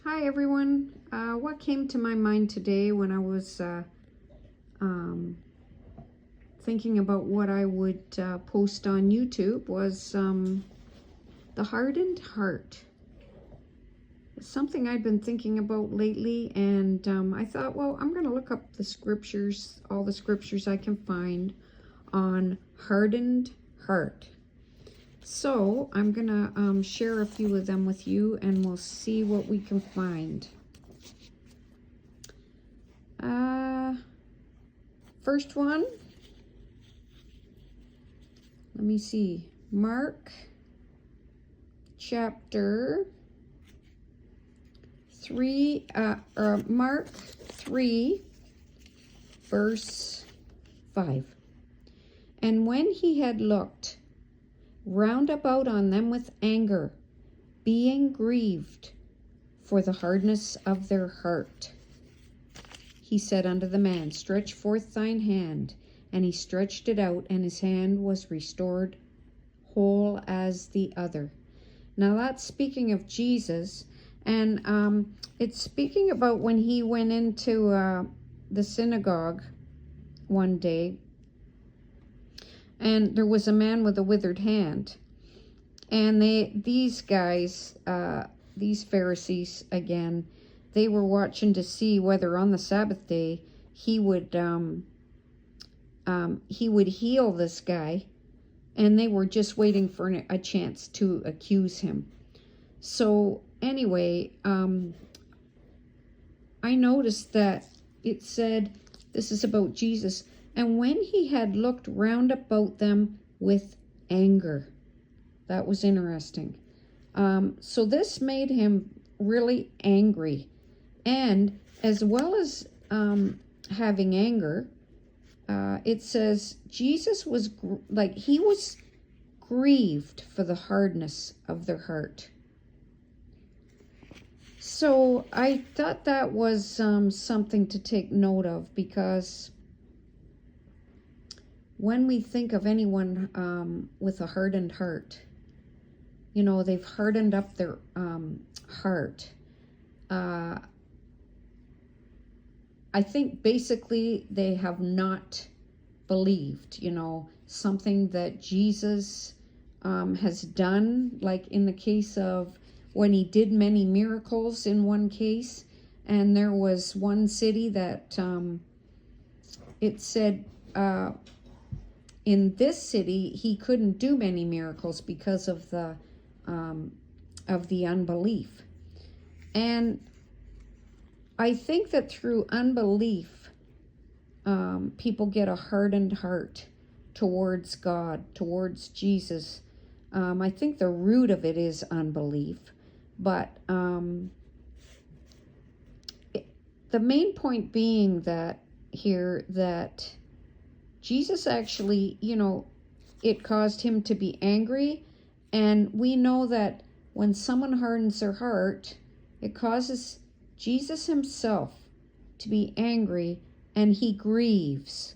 Hi everyone. What came to my mind today when I was thinking about what I would post on YouTube was the hardened heart. It's something I've been thinking about lately, and I thought, well, I'm going to look up the scriptures, all the scriptures I can find on hardened heart. So I'm going to share a few of them with you, and we'll see what we can find. First one, let me see, Mark chapter 3, Mark 3, verse 5. And when he had looked round about on them with anger, being grieved for the hardness of their heart, he said unto the man, Stretch forth thine hand. And he stretched it out, and his hand was restored whole as the other. Now that's speaking of Jesus, and it's speaking about when he went into the synagogue one day, and there was a man with a withered hand. And these guys, these Pharisees again, they were watching to see whether on the Sabbath day he would heal this guy, and they were just waiting for a chance to accuse him. So anyway, I noticed that it said, this is about Jesus, and when he had looked round about them with anger. That was interesting. So this made him really angry. And as well as having anger, it says Jesus was he was grieved for the hardness of their heart. So I thought that was something to take note of, because when we think of anyone with a hardened heart, you know, they've hardened up their heart. I think basically they have not believed, you know, something that Jesus has done, like in the case of when he did many miracles in one case, and there was one city that it said in this city he couldn't do many miracles because of the unbelief. And I think that through unbelief, people get a hardened heart towards God, towards Jesus. I think the root of it is unbelief, but the main point being that here that Jesus actually, you know, it caused him to be angry, and we know that when someone hardens their heart, it causes Jesus himself to be angry, and he grieves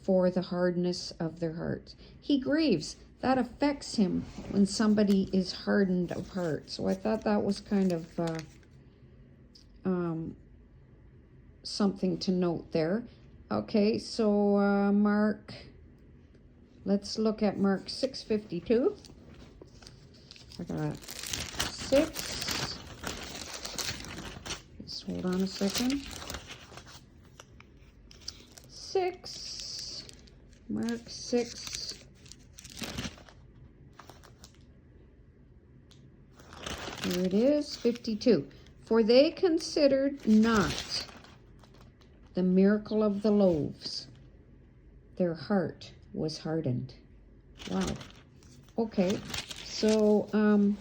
for the hardness of their hearts. He grieves. That affects him when somebody is hardened of heart. So I thought that was kind of something to note there. Okay, so Mark, let's look at Mark 6:52. I got 6. Just hold on a second. 6. Mark 6. Here it is, 52. For they considered not the miracle of the loaves. Their heart was hardened. Wow. Okay, so who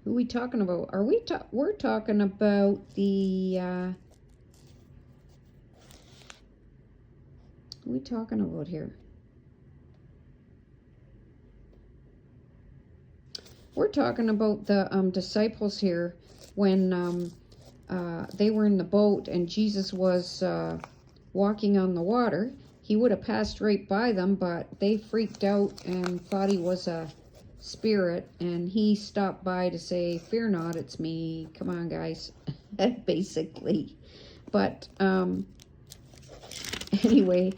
are we talking about? We're talking about the who are we talking about here? We're talking about the disciples here when they were in the boat and Jesus was walking on the water. He would have passed right by them, but they freaked out and thought he was a spirit, and he stopped by to say, "Fear not, it's me. Come on, guys," basically. But anyway,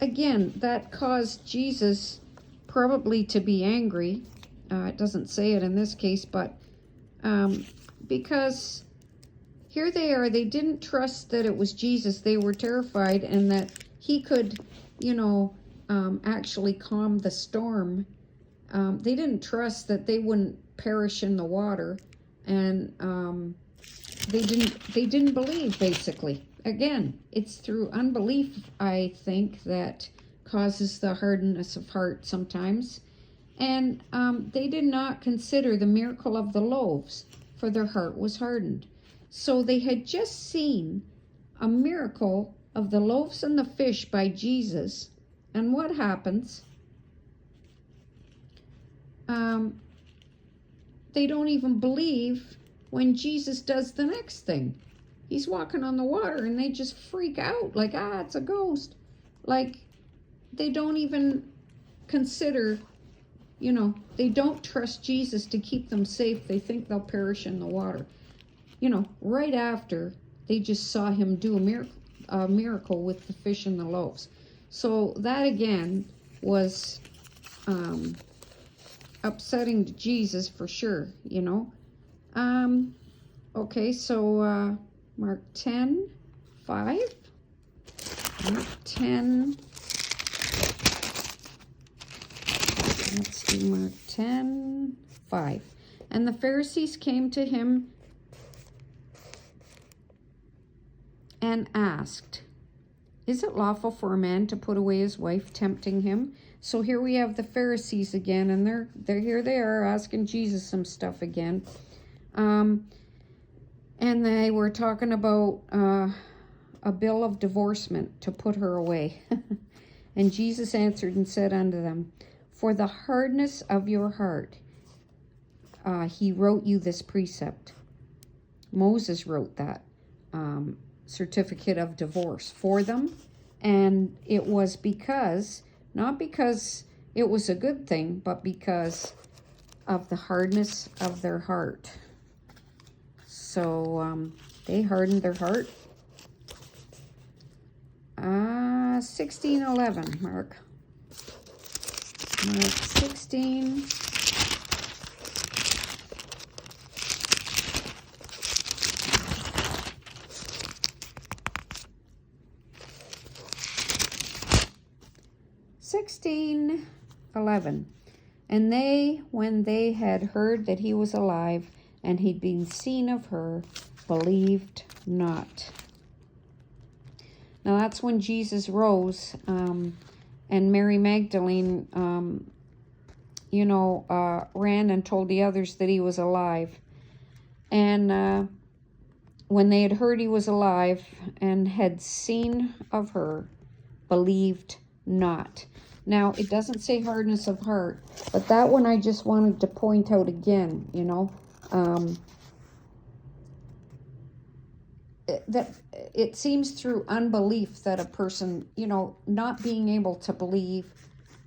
again, that caused Jesus probably to be angry. It doesn't say it in this case, but because here they are, they didn't trust that it was Jesus. They were terrified, and that he could, actually calm the storm. They didn't trust that they wouldn't perish in the water, and they didn't believe, basically. Again, it's through unbelief, I think, that causes the hardness of heart sometimes. And they did not consider the miracle of the loaves, for their heart was hardened. So they had just seen a miracle of the loaves and the fish by Jesus. And what happens? They don't even believe when Jesus does the next thing. He's walking on the water, and they just freak out like, it's a ghost. Like, they don't even consider, they don't trust Jesus to keep them safe. They think they'll perish in the water. Right after they just saw him do a miracle with the fish and the loaves. So that again was upsetting to Jesus for sure, Okay, so Mark 10:5. Mark 10. Let's do Mark 10:5. And the Pharisees came to him and asked, "Is it lawful for a man to put away his wife?" Tempting him. So here we have the Pharisees again, and they're here they are asking Jesus some stuff again. And they were talking about a bill of divorcement to put her away. And Jesus answered and said unto them, "For the hardness of your heart, he wrote you this precept." Moses wrote that certificate of divorce for them. And it was not because it was a good thing, but because of the hardness of their heart. So they hardened their heart. 16:11, Mark 16. And they, when they had heard that he was alive, and he'd been seen of her, believed not. Now that's when Jesus rose, and Mary Magdalene, ran and told the others that he was alive. And when they had heard he was alive and had seen of her, believed not. Now, it doesn't say hardness of heart, but that one I just wanted to point out again, that it seems through unbelief that a person, not being able to believe,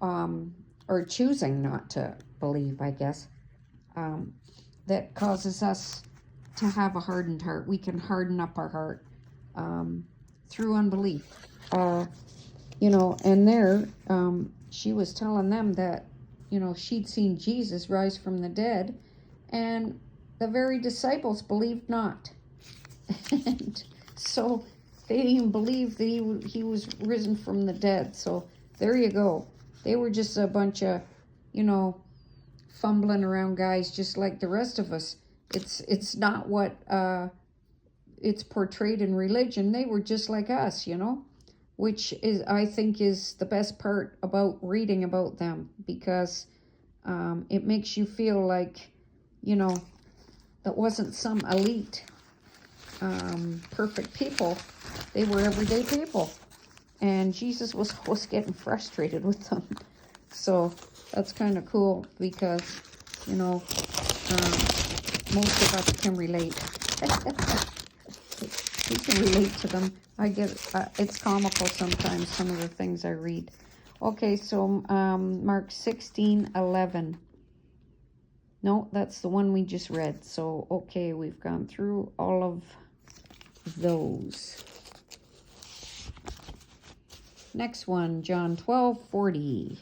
or choosing not to believe, I guess, that causes us to have a hardened heart. We can harden up our heart through unbelief. And there, she was telling them that, she'd seen Jesus rise from the dead, and the very disciples believed not. And so they didn't even believe that he was risen from the dead. So there you go. They were just a bunch of, fumbling around guys just like the rest of us. It's not what it's portrayed in religion. They were just like us, which is, I think, is the best part about reading about them, because it makes you feel like, that wasn't some elite, perfect people. They were everyday people, and Jesus was getting frustrated with them. So that's kind of cool, because, most of us can relate. We can relate to them. I get it's comical sometimes, some of the things I read. Okay, so Mark 16:11. No, that's the one we just read. So, okay, we've gone through all of those. Next one, John 12:40.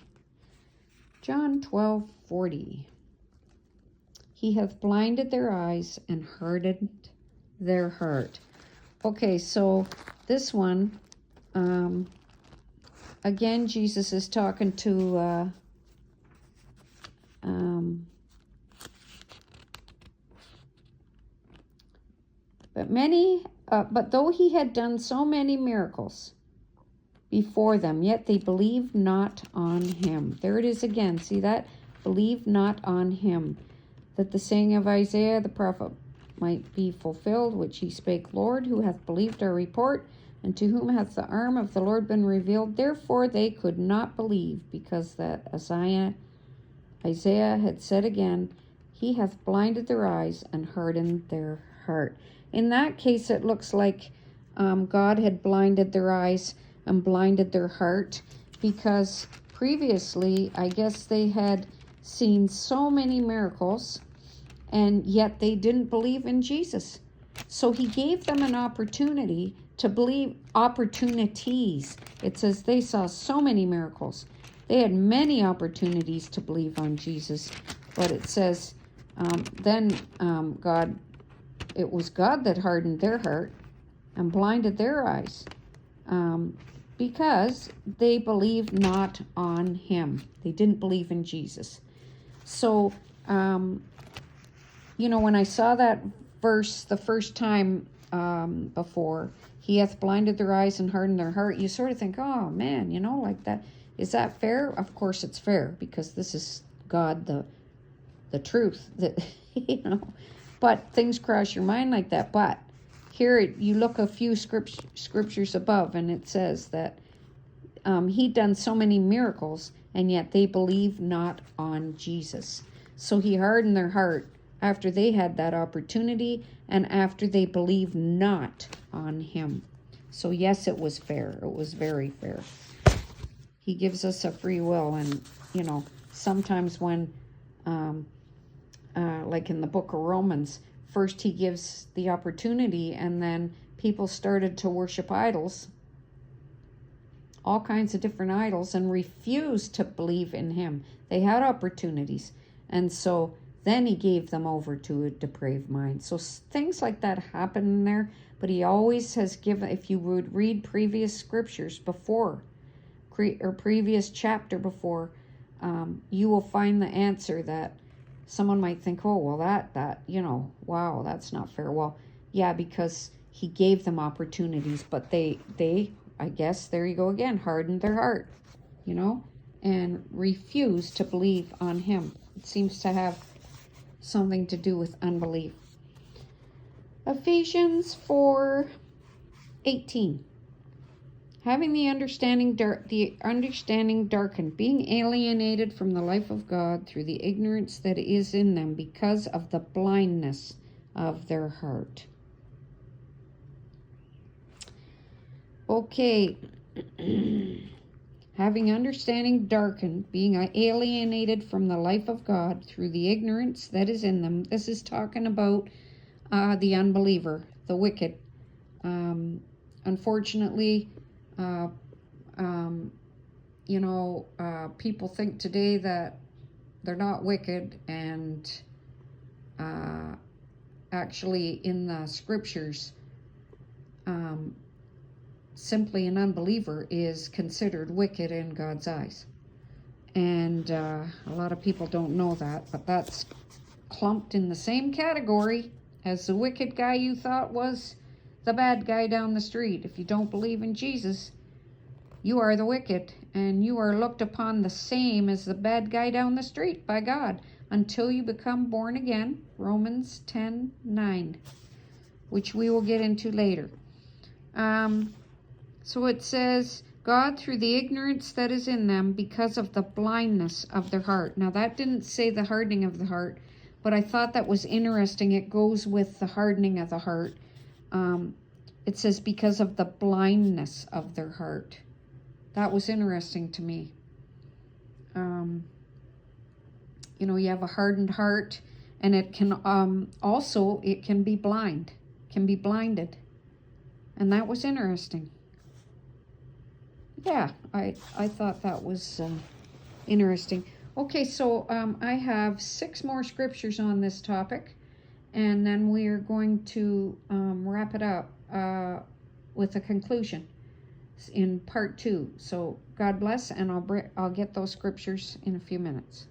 John 12:40. He hath blinded their eyes and hardened their heart. Okay, so this one, again, Jesus is talking to but though he had done so many miracles before them, yet they believed not on him. There it is again. See that? Believe not on him. That the saying of Isaiah the prophet might be fulfilled, which he spake, Lord, who hath believed our report, and to whom hath the arm of the Lord been revealed? Therefore they could not believe, because that Isaiah had said again, he hath blinded their eyes and hardened their heart. In that case, it looks like God had blinded their eyes and blinded their heart, because previously, I guess they had seen so many miracles, and yet they didn't believe in Jesus. So he gave them an opportunity to believe, opportunities. It says they saw so many miracles. They had many opportunities to believe on Jesus, but it says it was God that hardened their heart and blinded their eyes, because they believed not on him. They didn't believe in Jesus. So, when I saw that verse the first time before, he hath blinded their eyes and hardened their heart, you sort of think, oh man, like that. Is that fair? Of course it's fair, because this is God, the truth. That but things cross your mind like that. But here you look a few scriptures above, and it says that he'd done so many miracles, and yet they believed not on Jesus. So he hardened their heart after they had that opportunity, and after they believed not on him. So yes, it was fair. It was very fair. He gives us a free will, and sometimes when like in the book of Romans, first he gives the opportunity, and then people started to worship idols, all kinds of different idols, and refused to believe in him. They had opportunities, and so then he gave them over to a depraved mind. So things like that happen in there, but he always has given, if you would read previous scriptures before, or previous chapter before, you will find the answer that someone might think, oh, well, that wow, that's not fair. Well, yeah, because he gave them opportunities, but they I guess, there you go again, hardened their heart, and refused to believe on him. It seems to have something to do with unbelief. Ephesians 4:18. Having the understanding darkened, being alienated from the life of God through the ignorance that is in them because of the blindness of their heart. Okay. Having understanding darkened, being alienated from the life of God through the ignorance that is in them. This is talking about the unbeliever, the wicked. Unfortunately, people think today that they're not wicked, and actually in the scriptures, simply an unbeliever is considered wicked in God's eyes. And a lot of people don't know that, but that's clumped in the same category as the wicked guy you thought was the bad guy down the street. If you don't believe in Jesus, you are the wicked, and you are looked upon the same as the bad guy down the street by God until you become born again. Romans 10:9, which we will get into later. So it says, God through the ignorance that is in them because of the blindness of their heart. Now that didn't say the hardening of the heart, but I thought that was interesting. It goes with the hardening of the heart. It says because of the blindness of their heart. That was interesting to me. you know, you have a hardened heart, and it can also, it can be blinded. And that was interesting. Yeah, I thought that was interesting. Okay, so I have 6 more scriptures on this topic, and then we're going to wrap it up with a conclusion in part 2. So God bless, and I'll get those scriptures in a few minutes.